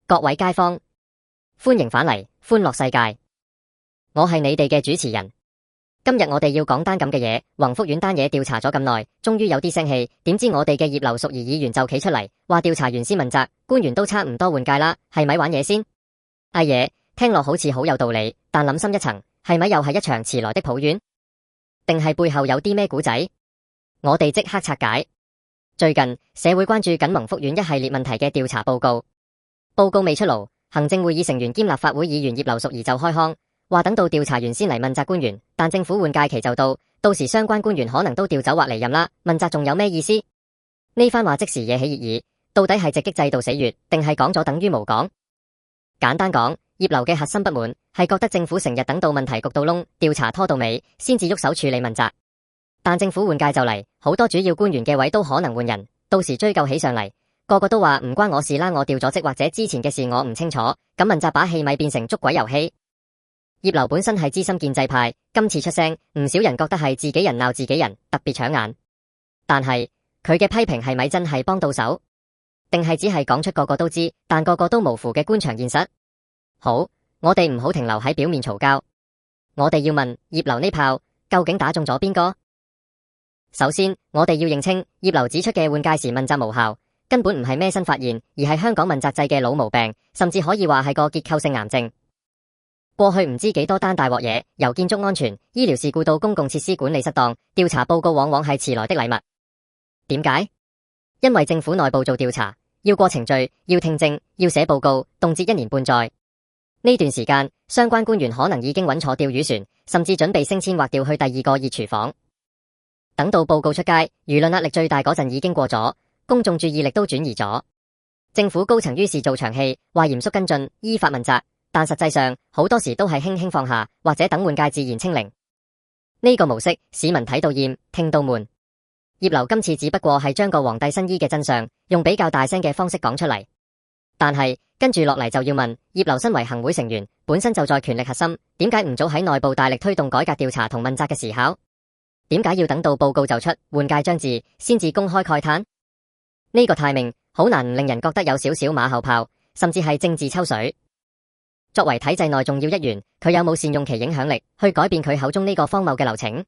各位街坊，歡迎返嚟歡樂世界，我係你哋嘅主持人。今日我哋要講單咁嘅嘢，宏福苑單嘢調查咗咁耐，終於有啲聲氣，點知我哋嘅葉劉淑儀議員就企出嚟，話調查完先問責，官員都差唔多換屆啦，係咪玩嘢先？阿爺，聽落好似好有道理，但諗深一層，係咪又係一場遲來的抱怨？定係背後有啲咩古仔？我哋即刻拆解。最近社會關注緊宏福苑一系列問題嘅調查報告。報告未出爐，行政會議成員兼立法會議員葉劉淑儀就開腔，話等到調查完先嚟問責官員，但政府換屆期就到時相關官員可能都調走或離任啦，問責仲有咩意思？呢番話即時惹起熱議，到底係直擊制度死穴，定係講咗等於無講？簡單講，葉劉嘅核心不滿係覺得政府成日等到問題焗到窿，調查拖到尾，先至喐手處理問責。但政府換屆就嚟，好多主要官員嘅位都可能換人，到時追究起上嚟，個個都話唔關我事啦，我調咗職或者之前嘅事我唔清楚，咁問責把戲咪變成捉鬼遊戲？葉劉本身係資深建制派，今次出聲，唔少人覺得係自己人鬧自己人，特別搶眼。但係佢嘅批評係咪真係幫到手？定係只係講出個個都知，但個個都模糊嘅官場現實？好，我哋唔好停留喺表面嘈交，我哋要問葉劉呢炮究竟打中咗邊個？首先，我哋要認清葉劉指出嘅換屆時問責無效，根本唔係咩新發現，而係香港問責制嘅老毛病，甚至可以話係個結構性癌症。過去唔知幾多單大鑊嘢，由建築安全、醫療事故到公共設施管理失當，調查報告往往係遲來的禮物。點解？因為政府內部做調查，要過程序，要聽證，要寫報告，動輒1年半載。呢段時間，相關官員可能已經穩坐釣魚船，甚至準備升遷或調去第二個熱廚房。等到報告出街，輿論壓力最大嗰陣已經過咗，公眾注意力都轉移咗。政府高層於是做場戲，話嚴肅跟進，依法問責，但實際上好多時都係輕輕放下，或者等換屆自然清零。呢個模式市民睇到厭，聽到悶。葉劉今次只不過係將個皇帝新衣嘅真相，用比較大聲嘅方式講出嚟。但係跟住落嚟就要問，葉劉身為行會成員，本身就在權力核心，點解唔早喺內部大力推動改革調查同問責嘅時考？點解要等到報告就出，換屆將至，先至公開慨嘆？呢個timing好難唔令人覺得有少少馬後炮，甚至係政治抽水。作為體制內重要一員，佢有冇善用其影響力去改變佢口中呢個荒謬嘅流程？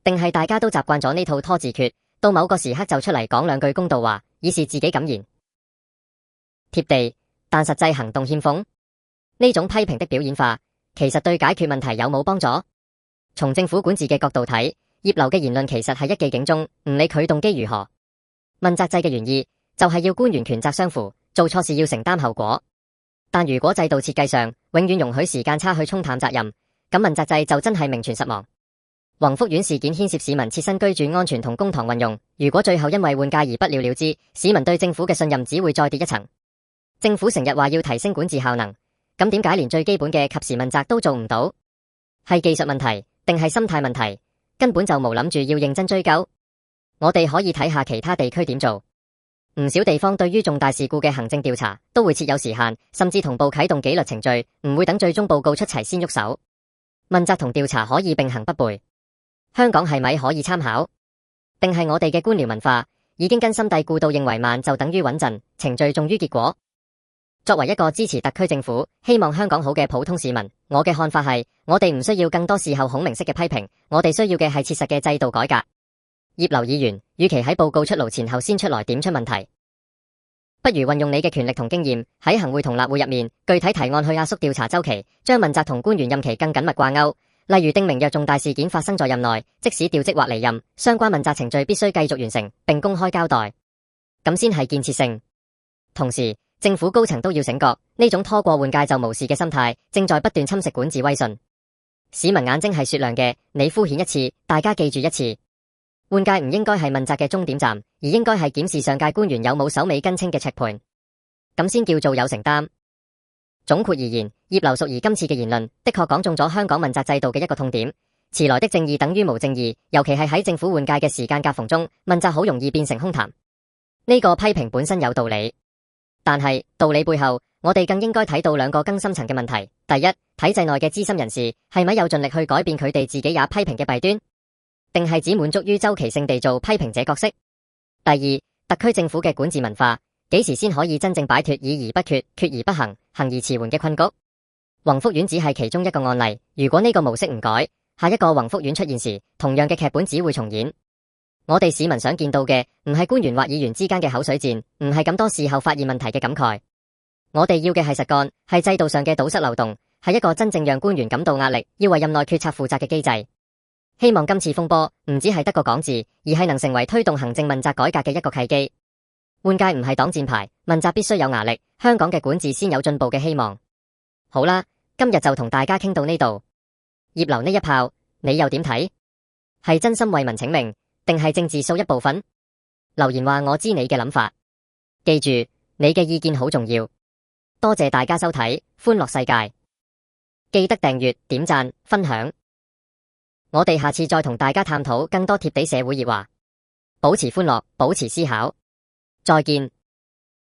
定係大家都習慣咗呢套拖字訣，到某個時刻就出嚟講兩句公道話，以示自己敢言貼地，但實際行動欠奉？呢種批評的表演化，其實對解決問題有冇幫助？從政府管治嘅角度睇，葉劉嘅言論其實係一記警鐘，唔理佢動機如何。問責制嘅原意就係要官員權責相符，做錯事要承擔後果。但如果制度設計上永遠容許時間差去沖淡責任，咁問責制就真係名存實亡。宏福苑事件牽涉市民切身居住安全同公帑運用，如果最後因為換屆而不了了之，市民對政府嘅信任只會再跌一層。政府成日話要提升管治效能，咁點解連最基本嘅及時問責都做唔到？係技術問題定係心態問題？根本就冇諗住要認真追究。我哋可以睇下其他地區點做。唔少地方對於重大事故嘅行政調查都會設有時限，甚至同步啟動紀律程序，唔會等最終報告出齊先喐手。問責同調查可以並行不悖。香港係咪可以參考？定係我哋嘅官僚文化已經根深蒂固到認為慢就等於穩陣，程序重於結果？作為一個支持特區政府、希望香港好嘅普通市民，我嘅看法係，我哋唔需要更多事後孔明式嘅批評，我哋需要嘅係切實嘅制度改革。葉劉議員，與其喺報告出爐前後先出來點出問題，不如運用你嘅權力同經驗，喺行會同立會入面，具體提案去壓縮調查週期，將問責同官員任期更緊密掛鈎。例如訂明若重大事件發生在任內，即使調職或離任，相關問責程序必須繼續完成，並公開交代，咁先係建設性。同時，政府高層都要醒覺，呢種拖過換屆就無視嘅心態，正在不斷侵蝕管治威信。市民眼睛係雪亮嘅，你敷衍一次，大家記住一次。換屆唔應該係問責嘅終點站，而應該係檢視上屆官員有冇首尾跟稱嘅尺盤，咁先叫做有承擔。總括而言，葉劉淑儀今次嘅言論的確講中咗香港問責制度嘅一個痛點，遲來的正義等於無正義，尤其係喺政府換屆嘅時間夾縫中，問責好容易變成空談。呢個批評本身有道理，但係道理背後，我哋更應該睇到兩個更深層嘅問題。第一，體制內嘅資深人士係咪有盡力去改變佢哋自己也批評嘅弊端，定係只滿足於周期性地做批評者角色？第二，特區政府嘅管治文化幾時先可以真正擺脫議而不決、決而不行、行而遲緩嘅困局？宏福苑只係其中一個案例，如果呢個模式唔改，下一個宏福苑出現時，同樣嘅劇本只會重演。我哋市民想見到嘅唔係官員或議員之間嘅口水戰，唔係咁多事後發現問題嘅感慨。我哋要嘅係實幹，係制度上嘅堵塞漏洞，係一個真正讓官員感到壓力，要為任內決策負責嘅機制。希望今次風波唔只係得個講字，而係能成為推動行政問責改革嘅一個契機。換屆唔係擋箭牌，問責必須有牙力，香港嘅管治先有進步嘅希望。好啦，今日就同大家傾到呢度。葉劉呢一炮，你又點睇？係真心為民請命，定係政治掃一部分？留言話我知你嘅諗法。記住，你嘅意見好重要。多謝大家收睇歡樂世界，記得訂閱、點讚、分享。我哋下次再同大家探討更多貼地社會熱話。保持歡樂，保持思考。再見。